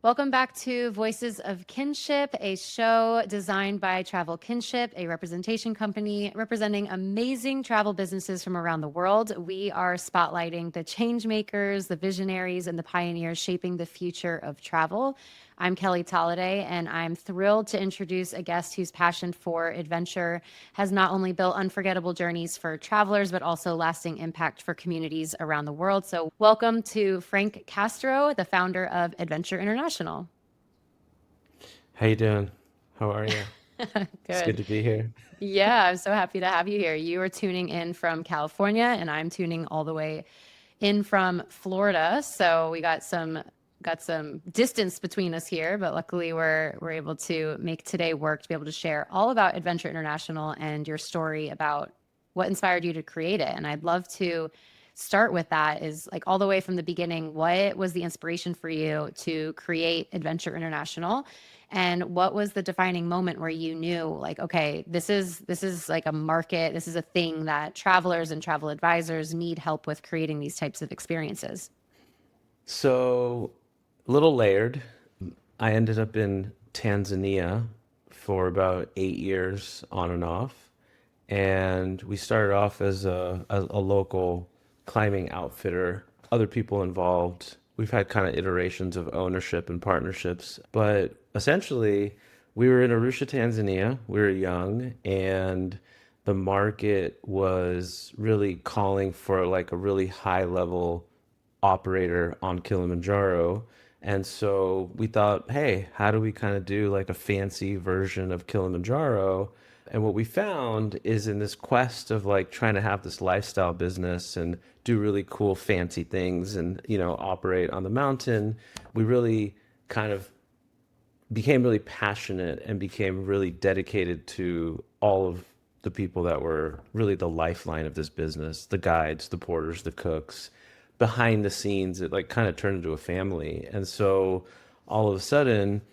Welcome back to Voices of Kinship, a show designed by Travel Kinship, a representation company representing amazing travel businesses from around the world. We are spotlighting the change makers, the visionaries, and the pioneers shaping the future of travel. I'm Kelly Tolliday, and I'm thrilled to introduce a guest whose passion for adventure has not only built unforgettable journeys for travelers, but also lasting impact for communities around the world. So, welcome to Frank Castro, the founder of Adventure International. How you doing? How are you? It's good Good. to be here. Yeah, I'm so happy to have you here. You are tuning in from California, and I'm tuning all the way in from Florida. So we got some distance between us here, but luckily we're able to make today work to be able to share all about Adventure International and your story about what inspired you to create it. And I'd love to start with that is like all the way from the beginning. What was the inspiration for you to create Adventure International? And what was the defining moment where you knew like, okay, this is like a market, this is a thing that travelers and travel advisors need help with creating these types of experiences? So, a little layered. I ended up in Tanzania for about 8 years on and off. And we started off as a local climbing outfitter, other people involved. We've had kind of iterations of ownership and partnerships, but essentially, we were in Arusha, Tanzania. We were young, and the market was really calling for like a really high level operator on Kilimanjaro. And so we thought, hey, how do we kind of do like a fancy version of Kilimanjaro? And what we found is in this quest of like trying to have this lifestyle business and do really cool, fancy things and, operate on the mountain, we really kind of became really passionate and became really dedicated to all of the people that were really the lifeline of this business, the guides, the porters, the cooks. Behind the scenes, it like kind of turned into a family. And so all of a sudden,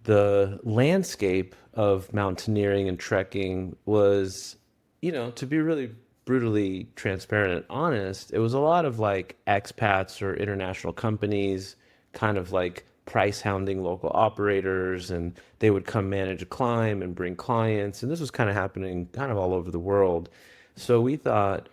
the landscape of mountaineering and trekking was, to be really brutally transparent and honest, it was a lot of like expats or international companies kind of like price hounding local operators, and they would come manage a climb and bring clients. And this was kind of happening kind of all over the world. So we thought,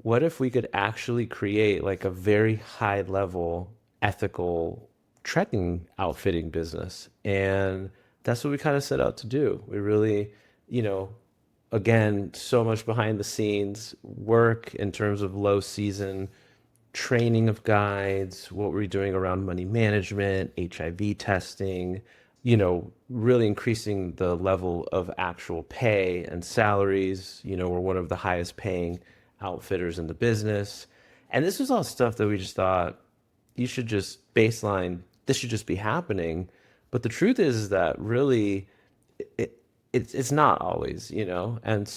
what if we could actually create like a very high level ethical trekking outfitting business? And that's what we kind of set out to do. We really, you know, again, so much behind the scenes work in terms of low season training of guides, what we're doing around money management, HIV testing, really increasing the level of actual pay and salaries. We're one of the highest paying outfitters in the business. And this was all stuff that we just thought you should just baseline, this should just be happening. But the truth is that really it's not always, and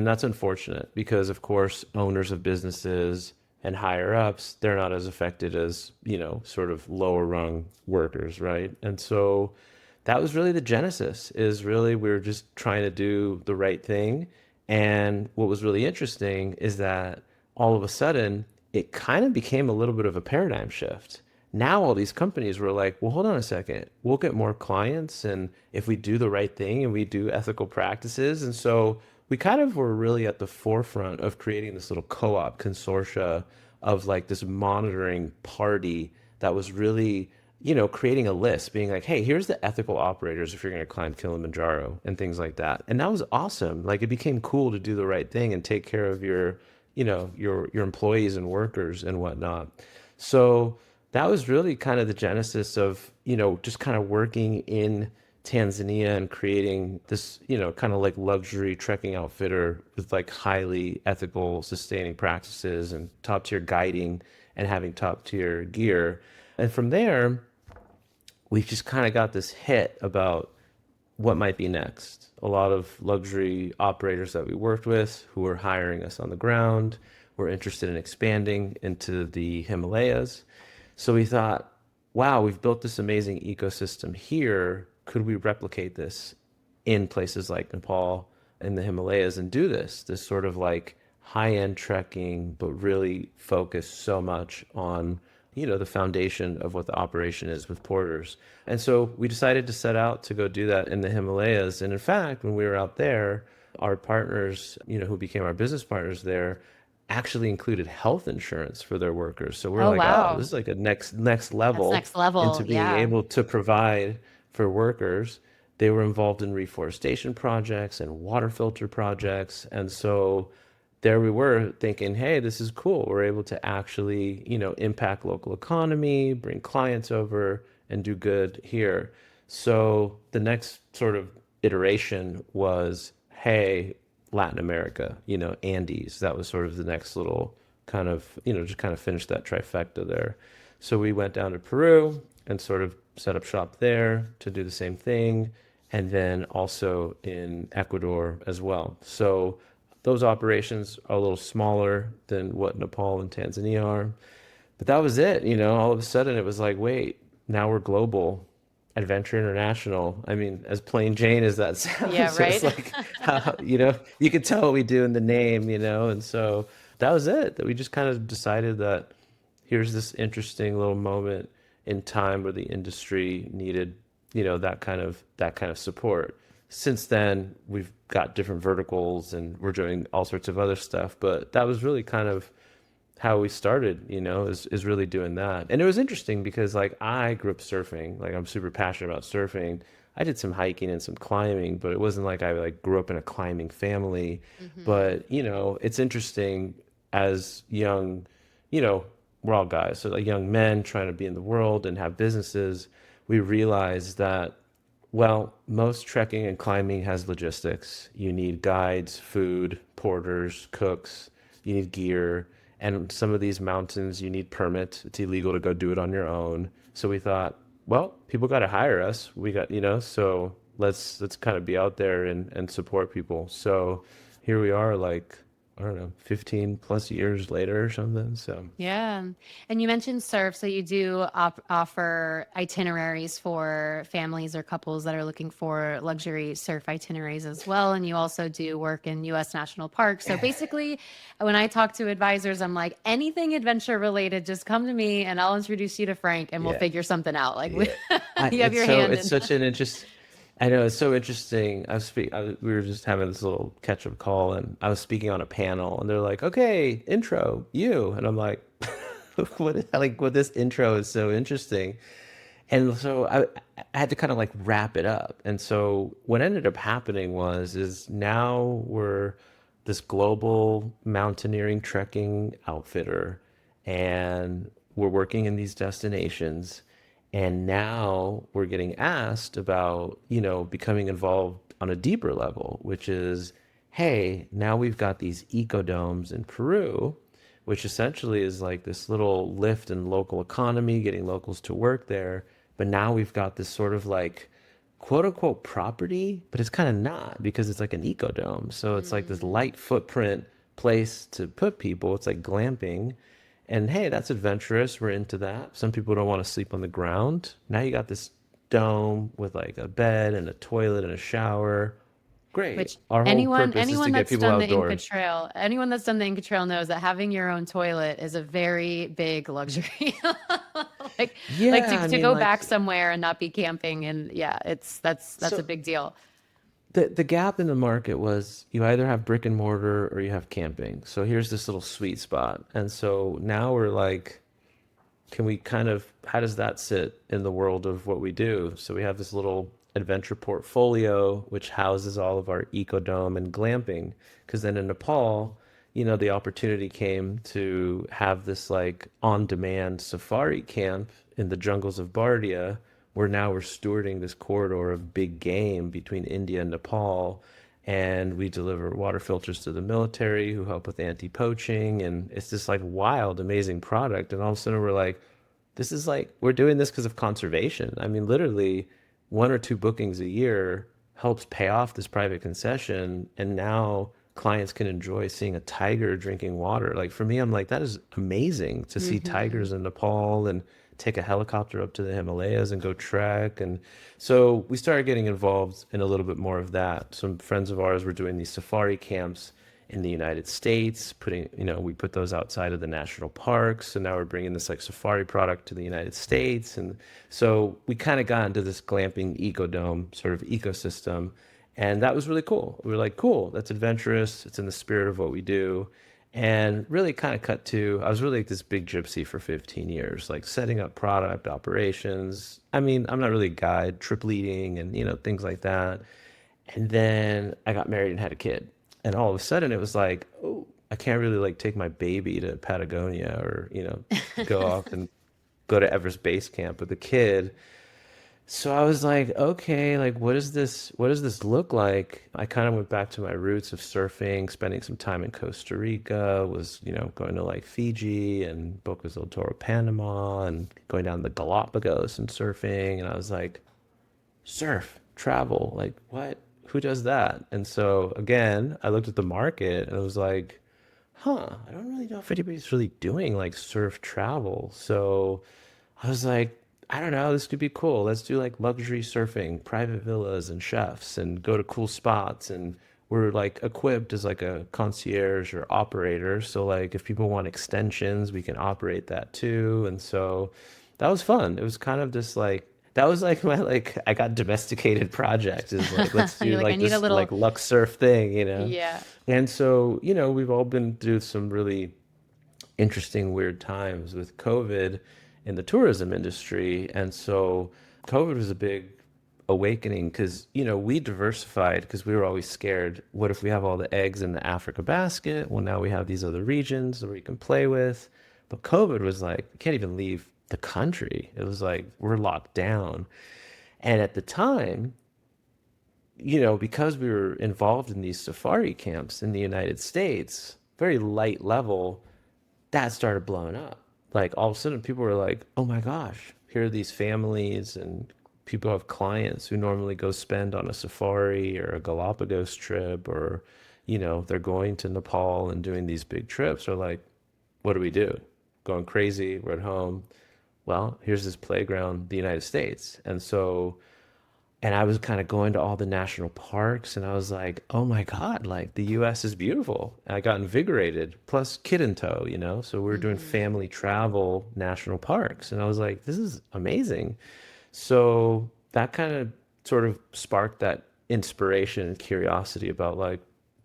that's unfortunate because of course owners of businesses and higher ups, they're not as affected as, sort of lower rung workers, right? And so that was really the genesis, is really we were just trying to do the right thing. And what was really interesting is that all of a sudden it kind of became a little bit of a paradigm shift. Now all these companies were like, well, hold on a second, we'll get more clients, and if we do the right thing and we do ethical practices. And so we kind of were really at the forefront of creating this little co-op consortia of like this monitoring party that was really, creating a list, being like, hey, here's the ethical operators if you're going to climb Kilimanjaro and things like that. And that was awesome. Like it became cool to do the right thing and take care of your, your employees and workers and whatnot. So that was really kind of the genesis of, just kind of working in Tanzania and creating this, kind of like luxury trekking outfitter with like highly ethical, sustaining practices and top tier guiding and having top tier gear. And from there, we've just kind of got this hit about what might be next. A lot of luxury operators that we worked with who were hiring us on the ground were interested in expanding into the Himalayas. So we thought, wow, we've built this amazing ecosystem here. Could we replicate this in places like Nepal and the Himalayas and do this sort of like high end trekking, but really focus so much on the foundation of what the operation is with porters. And so we decided to set out to go do that in the Himalayas. And in fact, when we were out there, our partners, who became our business partners there, actually included health insurance for their workers. So we're Oh, like, oh, this wow. is like a next That's level next level. into being Yeah. able to provide for workers. They were involved in reforestation projects and water filter projects. And so there we were thinking, hey, this is cool. We're able to actually, impact local economy, bring clients over, and do good here. So the next sort of iteration was, hey, Latin America, Andes. That was sort of the next little kind of, just kind of finish that trifecta there. So we went down to Peru and sort of set up shop there to do the same thing, and then also in Ecuador as well. So those operations are a little smaller than what Nepal and Tanzania are. But that was it, all of a sudden it was like, wait, now we're global, adventure international. I mean, as plain Jane as that Yeah, sounds, it's right. like, how, you could tell what we do in the name, and so that was it. That we just kind of decided that here's this interesting little moment in time where the industry needed, that kind of support. Since then, we've got different verticals and we're doing all sorts of other stuff, but that was really kind of how we started, is really doing that. And it was interesting because like I grew up surfing, like I'm super passionate about surfing. I did some hiking and some climbing, but it wasn't like I like grew up in a climbing family. Hmm. But, it's interesting as young, you know, we're all guys, so like young men trying to be in the world and have businesses, we realized that well, most trekking and climbing has logistics. You need guides, food, porters, cooks, you need gear. And some of these mountains, you need permit. It's illegal to go do it on your own. So we thought, well, people got to hire us. We got, so let's kind of be out there and support people. So here we are, like, I don't know, 15 plus years later or something. So Yeah. And you mentioned surf, so you do offer itineraries for families or couples that are looking for luxury surf itineraries as well. And you also do work in US national parks. So basically, when I talk to advisors, I'm like, anything adventure related, just come to me and I'll introduce you to Frank and we'll yeah. figure something out. Like Yeah. you have your hand It's in. such an interest. I know it's so interesting. We were just having this little catch-up call, and I was speaking on a panel, and they're like, "Okay, intro, you," and I'm like, "What this intro is so interesting." And so I had to kind of like wrap it up. And so what ended up happening is now we're this global mountaineering trekking outfitter, and we're working in these destinations. And now we're getting asked about, becoming involved on a deeper level, which is, hey, now we've got these ecodomes in Peru, which essentially is like this little lift in local economy, getting locals to work there. But now we've got this sort of like quote unquote property, but it's kind of not because it's like an ecodome. So it's like this Mm. light footprint place to put people. It's like glamping. And hey, that's adventurous. We're into that. Some people don't want to sleep on the ground. Now you got this dome with like a bed and a toilet and a shower. Great. Which Our whole purpose is to anyone get that's people done the Inca outdoors. Trail, anyone that's done the Inca Trail knows that having your own toilet is a very big luxury. Like Yeah, I to mean, go back like, somewhere and not be camping, and yeah, that's a so big deal. the gap in the market was you either have brick and mortar or you have camping. So here's this little sweet spot. And so now we're like, can we kind of, how does that sit in the world of what we do? So we have this little adventure portfolio which houses all of our ecodome and glamping. Because then in Nepal, the opportunity came to have this like on-demand safari camp in the jungles of Bardia, where now we're stewarding this corridor of big game between India and Nepal. And we deliver water filters to the military who help with anti-poaching. And it's this like wild, amazing product. And all of a sudden we're like, this is like, we're doing this because of conservation. I mean, literally, one or two bookings a year helps pay off this private concession. And now clients can enjoy seeing a tiger drinking water. Like for me, I'm like, that is amazing to see Hmm. tigers in Nepal and take a helicopter up to the Himalayas and go trek. And so we started getting involved in a little bit more of that. Some friends of ours were doing these safari camps in the United States, we put those outside of the national parks. So now we're bringing this like safari product to the United States. And so we kind of got into this glamping ecodome sort of ecosystem. And that was really cool. We were like, cool, that's adventurous. It's in the spirit of what we do. And really kind of cut to, I was really like this big gypsy for 15 years, like setting up product operations. I mean, I'm not really a guide, trip leading and, things like that. And then I got married and had a kid. And all of a sudden it was like, oh, I can't really like take my baby to Patagonia or, go off and go to Everest Base Camp with a kid. So I was like, okay, like what does this look like? I kind of went back to my roots of surfing, spending some time in Costa Rica, was, going to like Fiji and Bocas del Toro, Panama, and going down the Galapagos and surfing. And I was like, surf, travel, like what? Who does that? And so again, I looked at the market and I was like, I don't really know if anybody's really doing like surf travel. So I was like, I don't know, this could be cool. Let's do like luxury surfing, private villas and chefs and go to cool spots. And we're like equipped as like a concierge or operator. So like if people want extensions, we can operate that too. And so that was fun. It was kind of just like that was like my like I got domesticated project is like let's You're do like, I like need a this little, like Lux surf thing. yeah. And so, we've all been through some really interesting, weird times with COVID in the tourism industry. And so COVID was a big awakening because, we diversified because we were always scared. What if we have all the eggs in the Africa basket? Well, now we have these other regions that we can play with. But COVID was like, we can't even leave the country. It was like, we're locked down. And at the time, because we were involved in these safari camps in the United States, very light level, that started blowing up. Like all of a sudden, people were like, "Oh my gosh, here are these families and people have clients who normally go spend on a safari or a Galapagos trip, or they're going to Nepal and doing these big trips. Are like, what do we do? Going crazy? We're at home. Well, here's this playground, the United States, and so." And I was kind of going to all the national parks and I was like, oh my God, like the US is beautiful. And I got invigorated, plus kid in tow, So we were doing Hmm. family travel national parks. And I was like, this is amazing. So that kind of sort of sparked that inspiration and curiosity about like,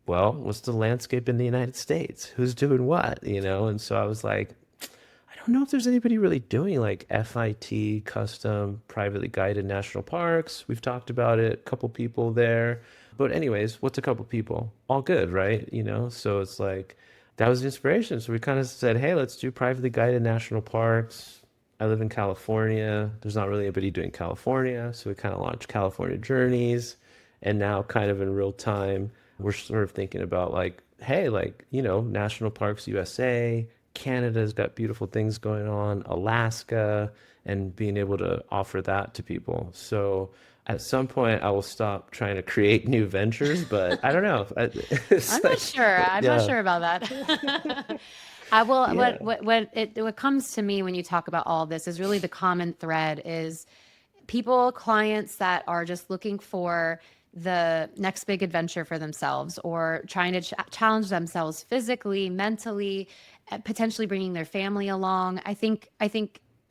well, what's the landscape in the United States? Who's doing what? And so I was like, I don't know if there's anybody really doing like FIT, custom, privately guided national parks. We've talked about it, a couple people there. But anyways, what's a couple people? All good, right? So it's like that was the inspiration. So we kind of said, hey, let's do privately guided national parks. I live in California. There's not really anybody doing California. So we kind of launched California Journeys. And now kind of in real time, we're sort of thinking about like, hey, like, National Parks USA, Canada's got beautiful things going on, Alaska, and being able to offer that to people. So at some point, I will stop trying to create new ventures, but I don't know. It's I'm not like, sure. I'm not yeah, sure about that. I will. yeah, What comes to me when you talk about all this is really the common thread is people, clients that are just looking for the next big adventure for themselves or trying to challenge themselves physically, mentally, potentially bringing their family along. I think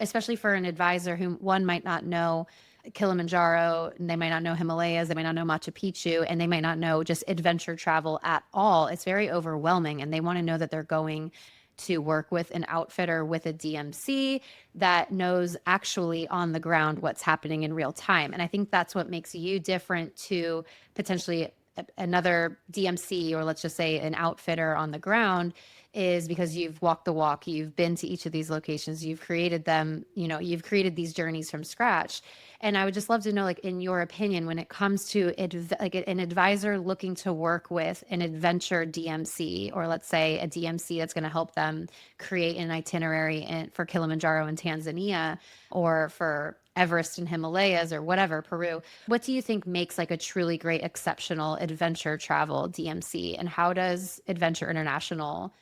especially for an advisor who one might not know Kilimanjaro, and they might not know Himalayas, they might not know Machu Picchu, and they might not know just adventure travel at all. It's very overwhelming, and they want to know that they're going to work with an outfitter with a DMC that knows actually on the ground what's happening in real time. And I think that's what makes you different to potentially another DMC, or let's just say an outfitter on the ground, is because you've walked the walk, you've been to each of these locations, you've created them, you've created these journeys from scratch. And I would just love to know, like, in your opinion, when it comes to like an advisor looking to work with an adventure DMC, or let's say a DMC that's going to help them create an itinerary for Kilimanjaro and Tanzania, or for Everest and Himalayas, or whatever, Peru. What do you think makes like a truly great, exceptional adventure travel DMC? And how does Adventure International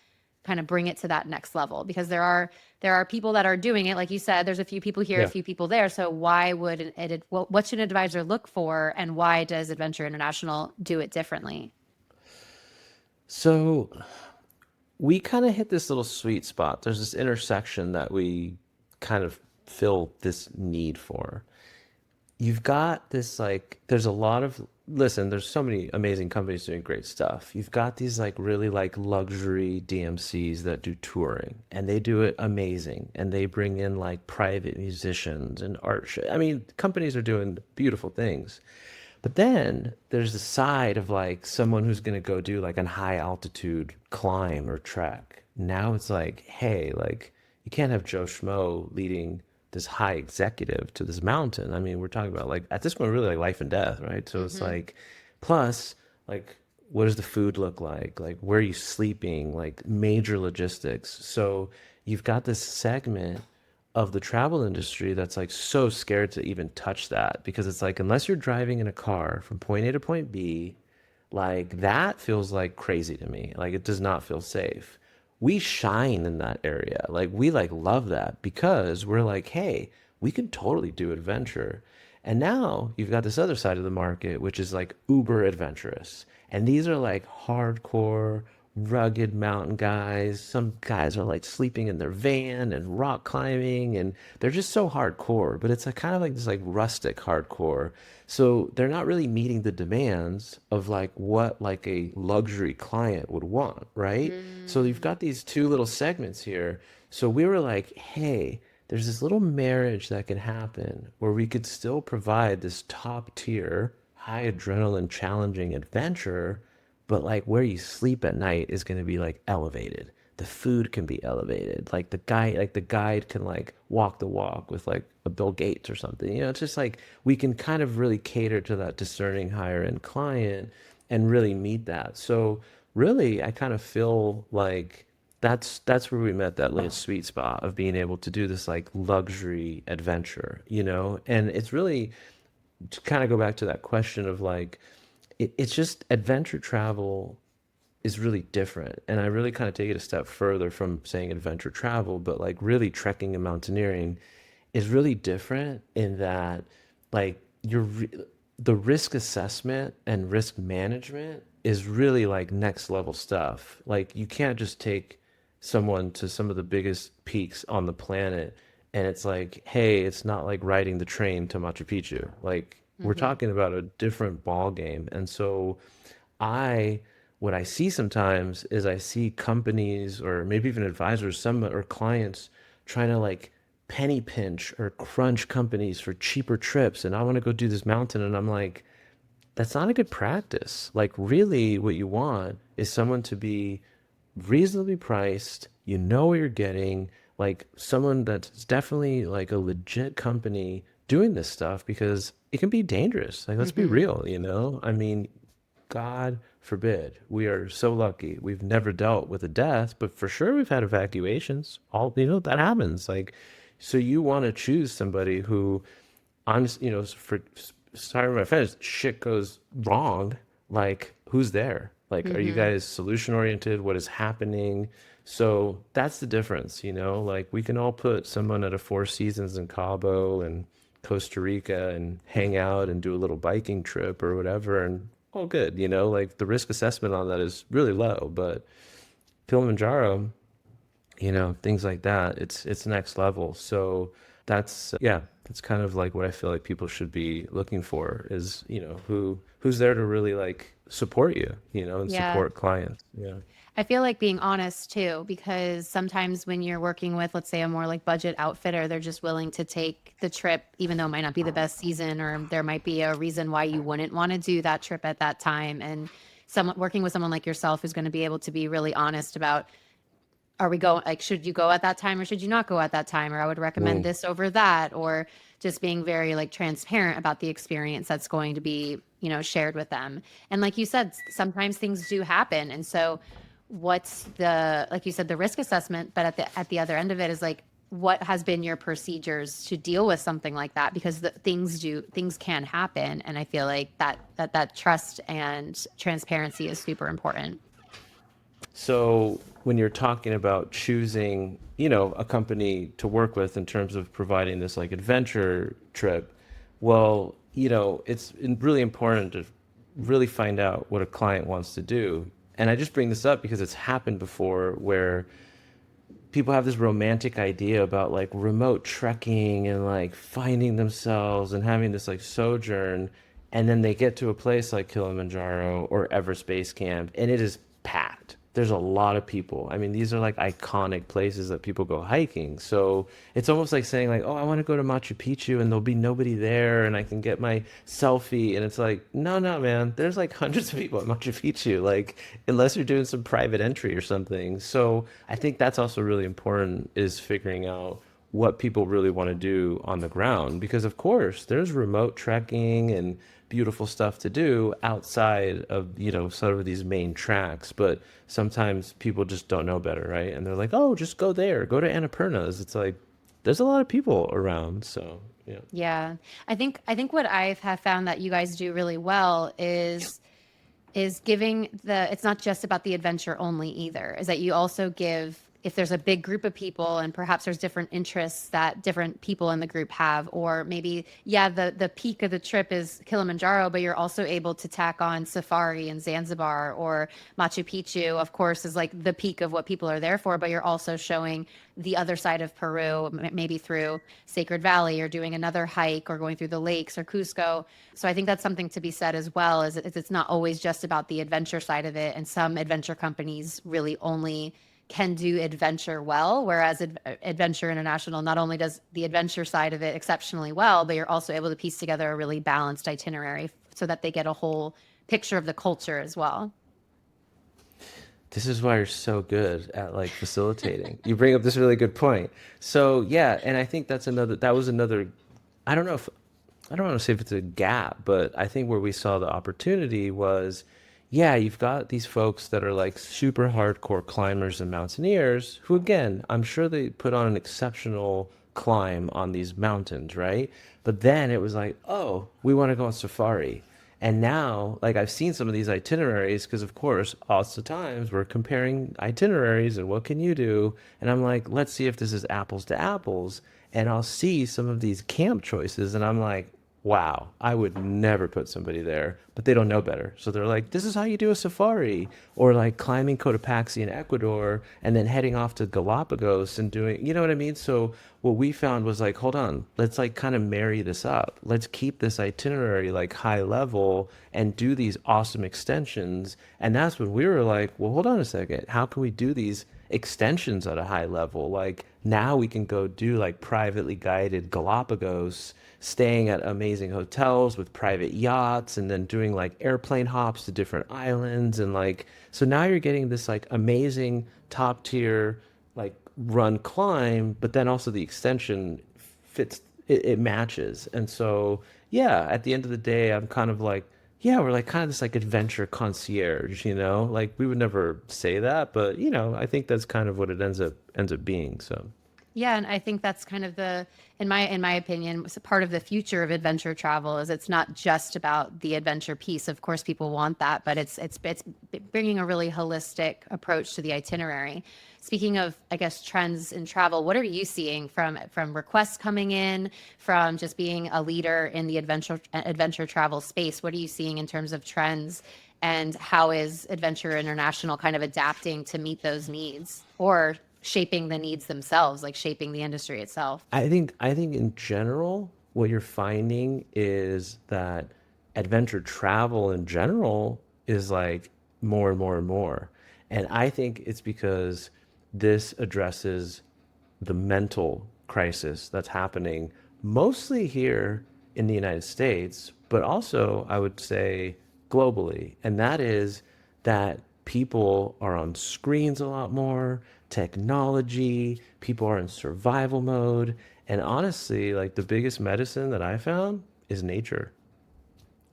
kind of bring it to that next level? Because there are people that are doing it, like you said, there's a few people here, a yeah. few people there. So why would what should an advisor look for, and why does Adventure International do it differently? So we kind of hit this little sweet spot. There's this intersection that we kind of fill this need for. You've got this like there's a lot of listen, there's so many amazing companies doing great stuff. You've got these like really like luxury DMCs that do touring and they do it amazing and they bring in like private musicians and I mean, companies are doing beautiful things. But then there's the side of like someone who's going to go do like a high altitude climb or trek. Now it's like, hey, like you can't have Joe Schmo leading this high executive to this mountain. I mean, we're talking about like at this point, really like life and death, right? So it's Hmm. like, plus, like, what does the food look like? Like, where are you sleeping? Like, major logistics. So you've got this segment of the travel industry that's like so scared to even touch that because it's like unless you're driving in a car from point A to point B, like that feels like crazy to me. Like it does not feel safe. We shine in that area. Like we like love that because we're like, hey, we can totally do adventure. And now you've got this other side of the market, which is like uber adventurous. And these are like hardcore, rugged mountain guys. Some guys are like sleeping in their van and rock climbing, and they're just so hardcore. But it's a kind of like this like rustic hardcore. So they're not really meeting the demands of like what like a luxury client would want, right? So you've Mm. got these two little segments here. So we were like, hey, there's this little marriage that can happen where we could still provide this top tier, high adrenaline, challenging adventure, but like where you sleep at night is going to be like elevated. The food can be elevated. Like the guide can like walk the walk with like a Bill Gates or something. You know, it's just like we can kind of really cater to that discerning higher end client and really meet that. So really, I kind of feel like that's where we met that little sweet spot of being able to do this like luxury adventure, you know? And it's really to kind of go back to that question of like it's just adventure travel is really different. And I really kind of take it a step further from saying adventure travel, but like really trekking and mountaineering is really different in that like the risk assessment and risk management is really like next level stuff. Like you can't just take someone to some of the biggest peaks on the planet and it's like, hey, it's not like riding the train to Machu Picchu. Like we're Hmm. talking about a different ball game. And so I what I see sometimes is I see companies or maybe even advisors, some or clients trying to like penny pinch or crunch companies for cheaper trips. And I want to go do this mountain. And I'm like, that's not a good practice. Like, really, what you want is someone to be reasonably priced, you know what you're getting, like someone that's definitely like a legit company doing this stuff because it can be dangerous. Like, let's be Hmm. real, you know? I mean, God forbid. We are so lucky. We've never dealt with a death, but for sure we've had evacuations. All, you know, that happens. Like, so you want to choose somebody who honest, you know, for sorry my friends, shit goes wrong. Like, who's there? Like, are you Hmm. guys solution oriented? What is happening? So that's the difference, you know. Like, we can all put someone at a Four Seasons in Cabo and Costa Rica and hang out and do a little biking trip or whatever, and all good, you know. Like, the risk assessment on that is really low, but Kilimanjaro, you know, things like that. It's next level. So that's yeah, that's kind of like what I feel like people should be looking for is, you know, who's there to really like support you, you know, and Yeah. support clients. Yeah. I feel like being honest too, because sometimes when you're working with, let's say, a more like budget outfitter, they're just willing to take the trip, even though it might not be the best season, or there might be a reason why you wouldn't want to do that trip at that time. And someone working with someone like yourself is going to be able to be really honest about, are we going, like, should you go at that time or should you not go at that time? Or I would recommend Mm. this over that, or just being very like transparent about the experience that's going to be, shared with them. And like you said, sometimes things do happen. And so what's the, like you said, the risk assessment, but at the other end of it is like, what has been your procedures to deal with something like that? Because things can happen. And I feel like that trust and transparency is super important. So when you're talking about choosing, you know, a company to work with in terms of providing this like adventure trip, well, you know, it's really important to really find out what a client wants to do. And I just bring this up because it's happened before where people have this romantic idea about like remote trekking and like finding themselves and having this like sojourn, and then they get to a place like Kilimanjaro or Everest Base Camp and it is packed. There's a lot of people. I mean, these are like iconic places that people go hiking. So it's almost like saying like, "Oh, I want to go to Machu Picchu and there'll be nobody there and I can get my selfie." And it's like, "No, no, man. There's like hundreds of people at Machu Picchu. Like, unless you're doing some private entry or something." So I think that's also really important is figuring out what people really want to do on the ground because of course there's remote trekking and beautiful stuff to do outside of sort of these main tracks, but sometimes people just don't know better, right? And they're like, oh, just go there, go to Annapurna's. It's like there's a lot of people around, so yeah. Yeah. I think what I have found that you guys do really well is giving the it's not just about the adventure only either, is that you also give, if there's a big group of people and perhaps there's different interests that different people in the group have, or maybe, yeah, the peak of the trip is Kilimanjaro, but you're also able to tack on safari in Zanzibar, or Machu Picchu, of course, is like the peak of what people are there for, but you're also showing the other side of Peru, maybe through Sacred Valley or doing another hike or going through the lakes or Cusco. So I think that's something to be said as well, is it's not always just about the adventure side of it. And some adventure companies really only can do adventure well, whereas Adventure International not only does the adventure side of it exceptionally well, but you're also able to piece together a really balanced itinerary so that they get a whole picture of the culture as well. This is why you're so good at like facilitating. You bring up this really good point. So yeah, and I think that was another, I don't know if I don't want to say if it's a gap, but I think where we saw the opportunity was, yeah, you've got these folks that are like super hardcore climbers and mountaineers who, again, I'm sure they put on an exceptional climb on these mountains, right? But then it was like, oh, we want to go on safari. And now, like, I've seen some of these itineraries because, of course, lots of times we're comparing itineraries and what can you do? And I'm like, let's see if this is apples to apples. And I'll see some of these camp choices, and I'm like, wow, I would never put somebody there, but they don't know better. So they're like, this is how you do a safari, or like climbing Cotopaxi in Ecuador and then heading off to Galapagos and doing, you know what I mean? So what we found was like, hold on, let's like kind of marry this up. Let's keep this itinerary like high level and do these awesome extensions. And that's when we were like, well, hold on a second. How can we do these extensions at a high level? Like now we can go do like privately guided Galapagos, staying at amazing hotels with private yachts and then doing like airplane hops to different islands and like so now you're getting this like amazing top tier like run climb, but then also the extension fits it matches. And so yeah, at the end of the day, I'm kind of like, yeah, we're like kind of this like adventure concierge, you know? Like we would never say that, but I think that's kind of what it ends up being. So Yeah, and I think that's kind of in my opinion, part of the future of adventure travel is it's not just about the adventure piece. Of course, people want that, but it's bringing a really holistic approach to the itinerary. Speaking of, I guess, trends in travel, what are you seeing from requests coming in, from just being a leader in the adventure travel space? What are you seeing in terms of trends, and how is Adventure International kind of adapting to meet those needs, or shaping the needs themselves, like shaping the industry itself? I think in general, what you're finding is that adventure travel in general is like more and more and more. And I think it's because this addresses the mental crisis that's happening mostly here in the United States, but also I would say globally. And that is that people are on screens a lot more, technology, people are in survival mode. And honestly, like the biggest medicine that I found is nature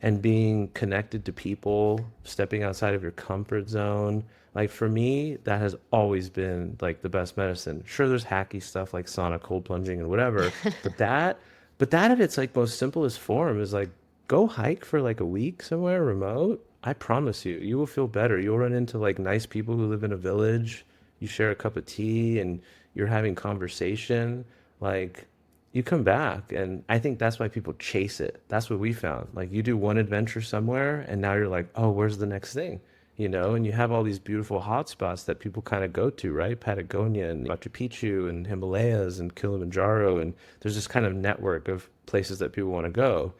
and being connected to people, stepping outside of your comfort zone. Like for me, that has always been like the best medicine. Sure, there's hacky stuff like sauna, cold plunging, and whatever, but that at its like most simplest form is like go hike for like a week somewhere remote. I promise you, you will feel better. You'll run into like nice people who live in a village. You share a cup of tea and you're having conversation. Like you come back, and I think that's why people chase it. That's what we found. Like you do one adventure somewhere and now you're like, oh, where's the next thing, and you have all these beautiful hotspots that people kind of go to, right? Patagonia and Machu Picchu and Himalayas and Kilimanjaro. And there's this kind of network of places that people want to go.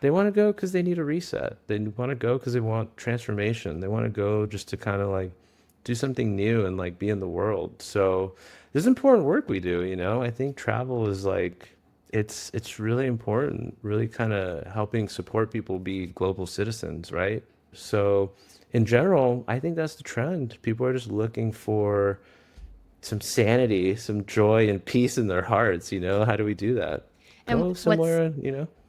They want to go because they need a reset. They want to go because they want transformation. They want to go just to kind of like do something new and like be in the world. So there's important work we do, I think travel is like it's really important, really kind of helping support people be global citizens, right? So in general, I think that's the trend. People are just looking for some sanity, some joy and peace in their hearts. How do we do that? And Go what's somewhere.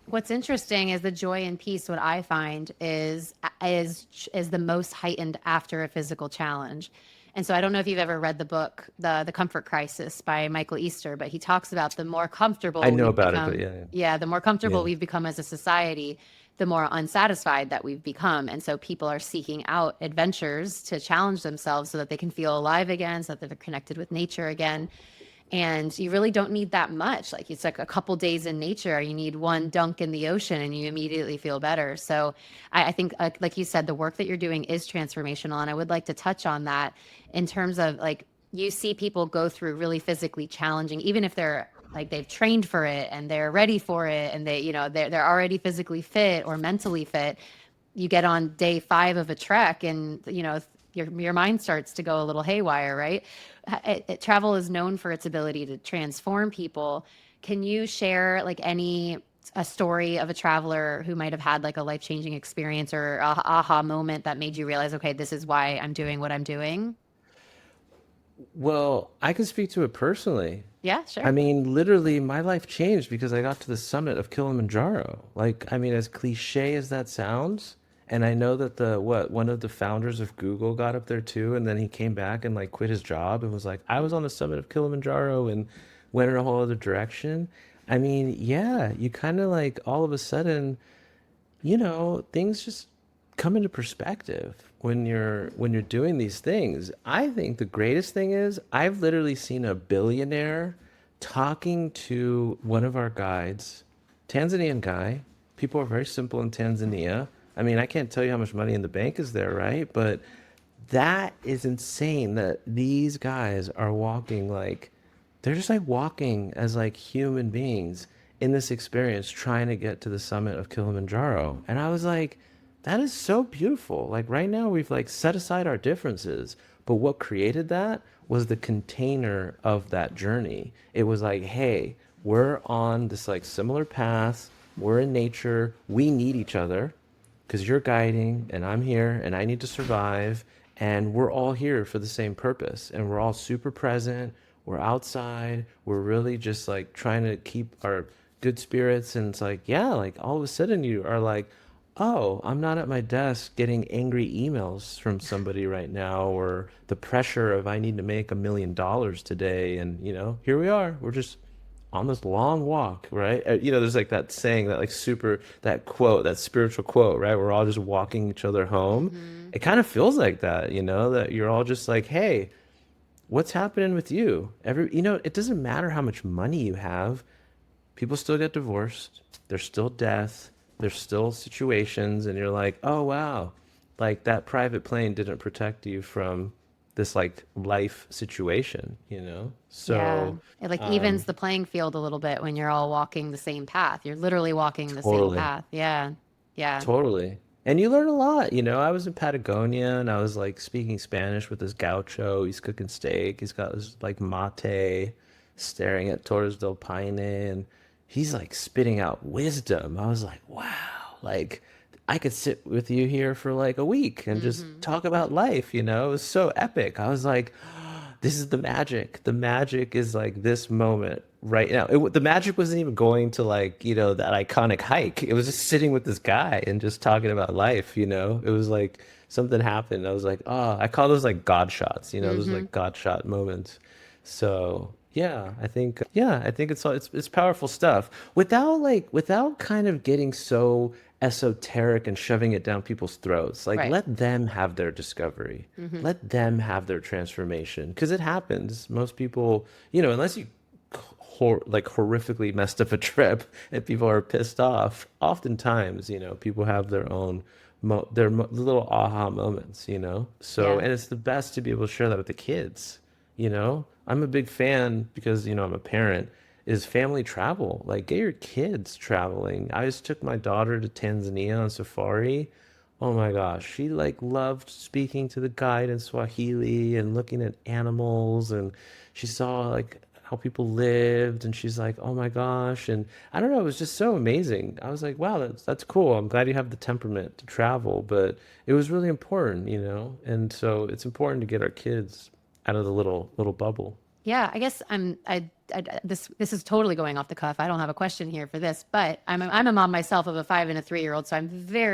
What's interesting is the joy and peace. What I find is the most heightened after a physical challenge. And so I don't know if you've ever read the book, the Comfort Crisis by Michael Easter, but he talks about the more I comfortable know we've about it, but become. yeah, yeah. Yeah, the more comfortable Yeah. we've become as a society, the more unsatisfied that we've become. And so people are seeking out adventures to challenge themselves so that they can feel alive again, so that they're connected with nature again. And you really don't need that much. Like it's like a couple days in nature. You need one dunk in the ocean and you immediately feel better. So I think, like you said, the work that you're doing is transformational. And I would like to touch on that in terms of like you see people go through really physically challenging, even if they're like they've trained for it and they're ready for it and they're already physically fit or mentally fit. You get on day 5 of a trek and your mind starts to go a little haywire, right? Travel is known for its ability to transform people. Can you share like any a story of a traveler who might have had like a life-changing experience or a aha moment that made you realize, okay, this is why I'm doing what I'm doing? Well, I can speak to it personally. Yeah, I sure. mean, literally, my life changed because I got to the summit of Kilimanjaro. Like, I mean, as cliche as that sounds, and I know that one of the founders of Google got up there too, and then he came back and like quit his job and was like, I was on the summit of Kilimanjaro and went in a whole other direction. I mean, yeah, you kind of like all of a sudden things just come into perspective when you're doing these things. I think the greatest thing is I've literally seen a billionaire talking to one of our guides, Tanzanian guy. People are very simple in Tanzania. I mean, I can't tell you how much money in the bank is there, right? But that is insane that these guys are walking like they're just like walking as like human beings in this experience trying to get to the summit of Kilimanjaro. And I was like, that is so beautiful. Like right now we've like set aside our differences, but what created that was the container of that journey. It was like, hey, we're on this like similar path. We're in nature. We need each other because you're guiding and I'm here and I need to survive. And we're all here for the same purpose. And we're all super present. We're outside. We're really just like trying to keep our good spirits. And it's like, yeah, like all of a sudden you are like, oh, I'm not at my desk getting angry emails from somebody right now or the pressure of I need to make $1 million today. And, here we are. We're just on this long walk, right? There's like that saying that like that quote, that spiritual quote, right? We're all just walking each other home. Hmm. It kind of feels like that, that you're all just like, hey, what's happening with you? It doesn't matter how much money you have. People still get divorced. There's still death. There's still situations, and you're like, oh wow, like that private plane didn't protect you from this like life situation. Yeah. So, It like um, evens the playing field a little bit when you're all walking the same path. You're literally walking the same totally. path. Yeah. Yeah. Totally. And you learn a lot. I was in Patagonia and I was like speaking Spanish with this gaucho. He's cooking steak. He's got his like mate staring at Torres del Paine and he's like spitting out wisdom. I was like, wow, like I could sit with you here for like a week and just Hmm. talk about life. It was so epic. I was like, this is the magic. The magic is like this moment right now. The magic wasn't even going to like, that iconic hike. It was just sitting with this guy and just talking about life. It was like something happened. I was like, oh, I call those like God shots, those Hmm. like God shot moments. So yeah, I think it's powerful stuff without kind of getting so esoteric and shoving it down people's throats. Like Right. let them have their discovery. Hmm. Let them have their transformation because it happens. Most people, unless you like horrifically messed up a trip and people are pissed off, oftentimes, people have their own little aha moments, you know? So, Yeah. and it's the best to be able to share that with the kids, you know? I'm a big fan because, you know, I'm a parent, is family travel. Like, get your kids traveling. I just took my daughter to Tanzania on safari. Oh my gosh, she like loved speaking to the guide in Swahili and looking at animals, and she saw like how people lived, and she's like, "Oh my gosh." And I don't know, it was just so amazing. I was like, "Wow, that's cool. I'm glad you have the temperament to travel," but it was really important, you know? And so it's important to get our kids out of the little bubble. Yeah, I guess this is totally going off the cuff. I don't have a question here for this, but I'm a mom myself of a 5 and a 3-year-old, so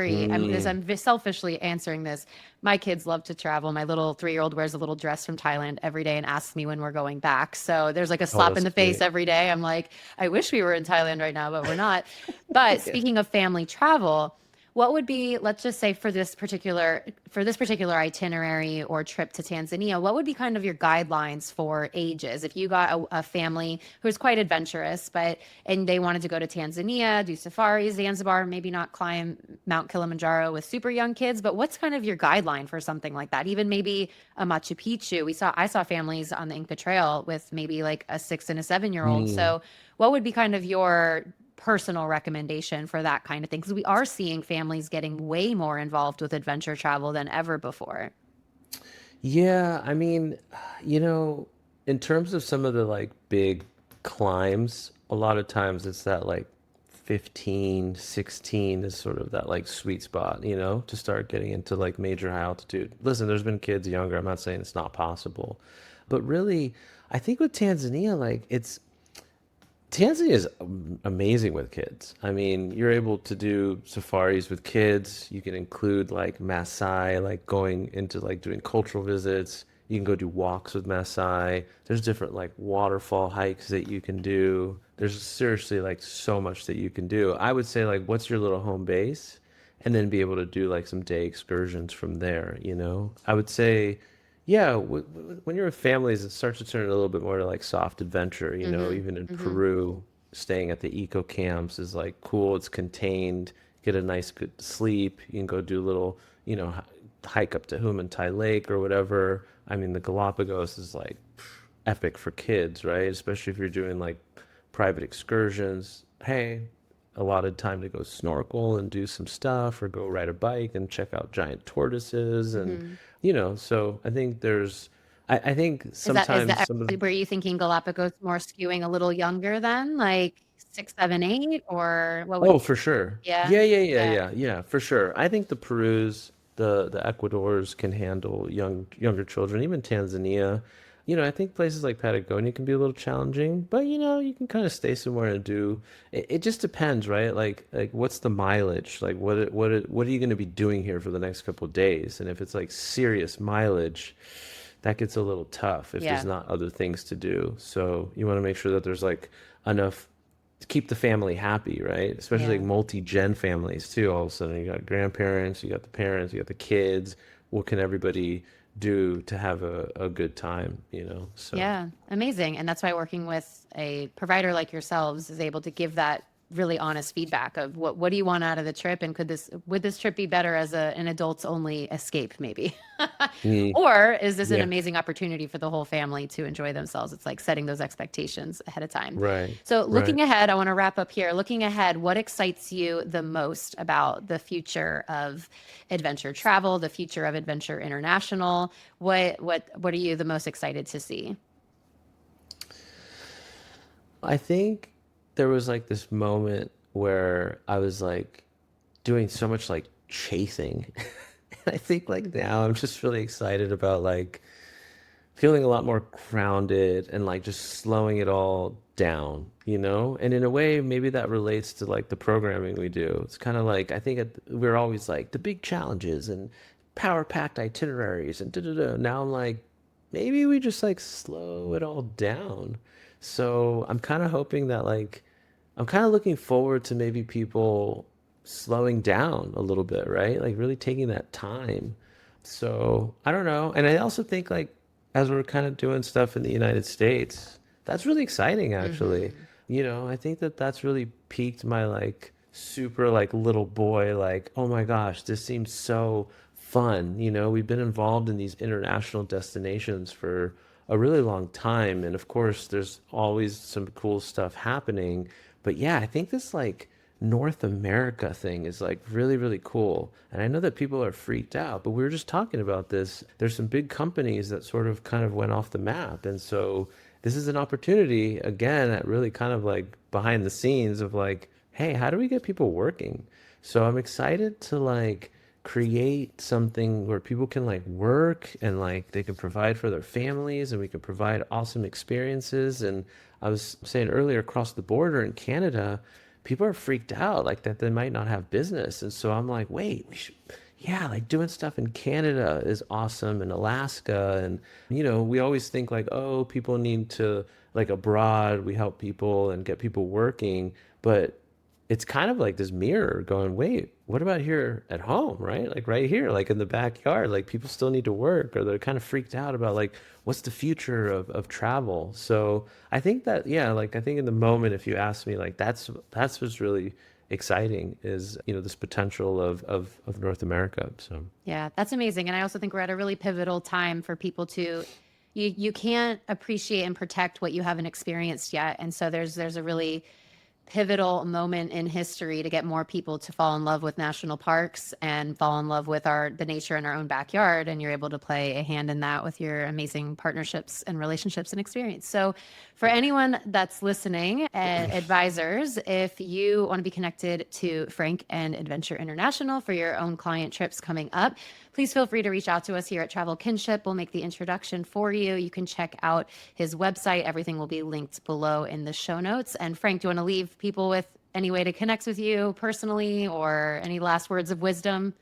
Mm. selfishly answering this. My kids love to travel. My little 3-year-old wears a little dress from Thailand every day and asks me when we're going back. So there's like a Oh, slap in that's the face sweet. every day. I'm like, I wish we were in Thailand right now, but we're not. But Yeah. speaking of family travel, what would be, let's just say for this particular itinerary or trip to Tanzania, what would be kind of your guidelines for ages? If you got a family who's quite adventurous, and they wanted to go to Tanzania, do safaris, Zanzibar, maybe not climb Mount Kilimanjaro with super young kids, but what's kind of your guideline for something like that? Even maybe a Machu Picchu. I saw families on the Inca Trail with maybe like a 6 and a 7-year-old. Mm. So what would be kind of your personal recommendation for that kind of thing? Because we are seeing families getting way more involved with adventure travel than ever before. Yeah, I mean, you know, in terms of some of the like big climbs, a lot of times it's that like 15, 16 is sort of that like sweet spot, you know, to start getting into like major high altitude. Listen, there's been kids younger. I'm not saying it's not possible. But really, I think with Tanzania, like Tanzania is amazing with kids. I mean, you're able to do safaris with kids. You can include like Maasai, like going into like doing cultural visits. You can go do walks with Maasai. There's different like waterfall hikes that you can do. There's seriously like so much that you can do. I would say like, what's your little home base? And then be able to do like some day excursions from there, you know? I would say yeah, when you're with families, it starts to turn a little bit more to like soft adventure, you know, Mm-hmm. even in Mm-hmm. Peru, staying at the eco camps is like cool, it's contained, get a nice good sleep. You can go do a little, you know, hike up to Humantai Lake or whatever. I mean, the Galapagos is like epic for kids, right? Especially if you're doing like private excursions. Hey, a lot of time to go snorkel and do some stuff or go ride a bike and check out giant tortoises and Mm-hmm. you know, so I think I think Is sometimes that some of the were you thinking Galapagos more skewing a little younger then, like 6, 7, 8, or what would? oh, for sure. Yeah, Yeah, yeah, yeah, for sure. I think the Perus, the Ecuadors can handle younger children, even Tanzania. You know, I think places like Patagonia can be a little challenging, but you know, you can kind of stay somewhere and do it just depends, right? Like what's the mileage? Like what are you going to be doing here for the next couple of days? And if it's like serious mileage, that gets a little tough if there's yeah, not other things to do. So you want to make sure that there's like enough to keep the family happy, right? Especially yeah. like multi-gen families too. All of a sudden, you got grandparents, you got the parents, you got the kids. What can everybody do to have a good time, you know? So, Yeah, amazing. And that's why working with a provider like yourselves is able to give that really honest feedback of what do you want out of the trip, and would this trip be better as an adults only escape maybe? mm, Or is this an yeah, amazing opportunity for the whole family to enjoy themselves? It's like setting those expectations ahead of time. right, So right. looking ahead, I want to wrap up here. Looking ahead, what excites you the most about the future of adventure travel, the future of Adventure International? What are you the most excited to see? I think there was like this moment where I was like doing so much like chasing. I think like now I'm just really excited about like feeling a lot more grounded and like just slowing it all down, you know? And in a way, maybe that relates to like the programming we do. It's kind of like I think we're always like the big challenges and power-packed itineraries and da da da. Now I'm like, maybe we just like slow it all down. So I'm kind of hoping that like I'm kind of looking forward to maybe people slowing down a little bit, right? Like really taking that time. So I don't know. And I also think like as we're kind of doing stuff in the United States, that's really exciting actually. Hmm. You know, I think that that's really piqued my like super like little boy, like, oh my gosh, this seems so fun. We've been involved in these international destinations for a really long time. And of course, there's always some cool stuff happening. But yeah, I think this like North America thing is like really, really cool. And I know that people are freaked out, but we were just talking about this. There's some big companies that sort of kind of went off the map. And so this is an opportunity again at really kind of like behind the scenes of like, hey, how do we get people working? So I'm excited to like create something where people can like work and like they can provide for their families and we can provide awesome experiences. And I was saying earlier, across the border in Canada, people are freaked out like that they might not have business. And so I'm like, wait, yeah, like doing stuff in Canada is awesome, and Alaska. And, we always think like, oh, people need to like abroad, we help people and get people working. But it's kind of like this mirror going, wait, what about here at home, right? Like right here, like in the backyard, like people still need to work, or they're kind of freaked out about like what's the future of travel. So I think that, yeah, like I think in the moment, if you ask me, like that's what's really exciting is, this potential of North America. So Yeah, that's amazing. And I also think we're at a really pivotal time for people to you can't appreciate and protect what you haven't experienced yet. And so there's a really pivotal moment in history to get more people to fall in love with national parks and fall in love with the nature in our own backyard, and you're able to play a hand in that with your amazing partnerships and relationships and experience. So for anyone that's listening, advisors, if you want to be connected to Frank and Adventure International for your own client trips coming up, please feel free to reach out to us here at Travel Kinship. We'll make the introduction for you. You can check out his website. Everything will be linked below in the show notes. And Frank, do you want to leave people with any way to connect with you personally or any last words of wisdom?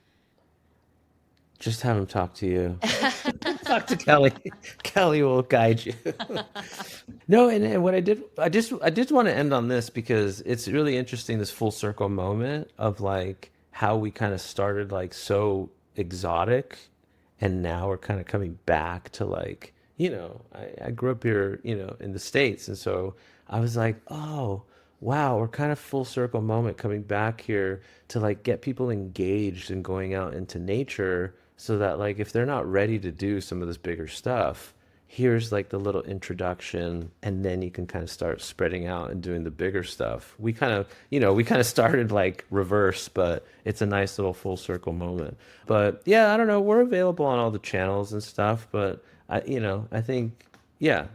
just have them talk to you. Talk to Kelly. Kelly will guide you. No, and what I just want to end on this because it's really interesting, this full circle moment of like how we kind of started like so exotic and now we're kind of coming back to like, I grew up here, in the States. And so I was like, oh, wow, we're kind of full circle moment coming back here to like get people engaged and going out into nature so that like if they're not ready to do some of this bigger stuff, here's like the little introduction and then you can kind of start spreading out and doing the bigger stuff. We kind of started like reverse, but it's a nice little full circle moment. But yeah, I don't know, we're available on all the channels and stuff, but I think, yeah,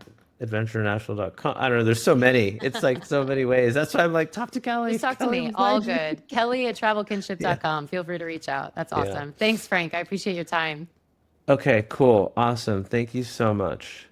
adventureinternational.com. I don't know, there's so many, it's like so many ways. That's why I'm like, talk to Kelly. Just talk to Kelly me. will All guide you. good. Kelly at Yeah, travelkinship.com. Feel free to reach out. That's yeah. awesome. Thanks, Frank. I appreciate your time. Okay, cool, awesome, thank you so much.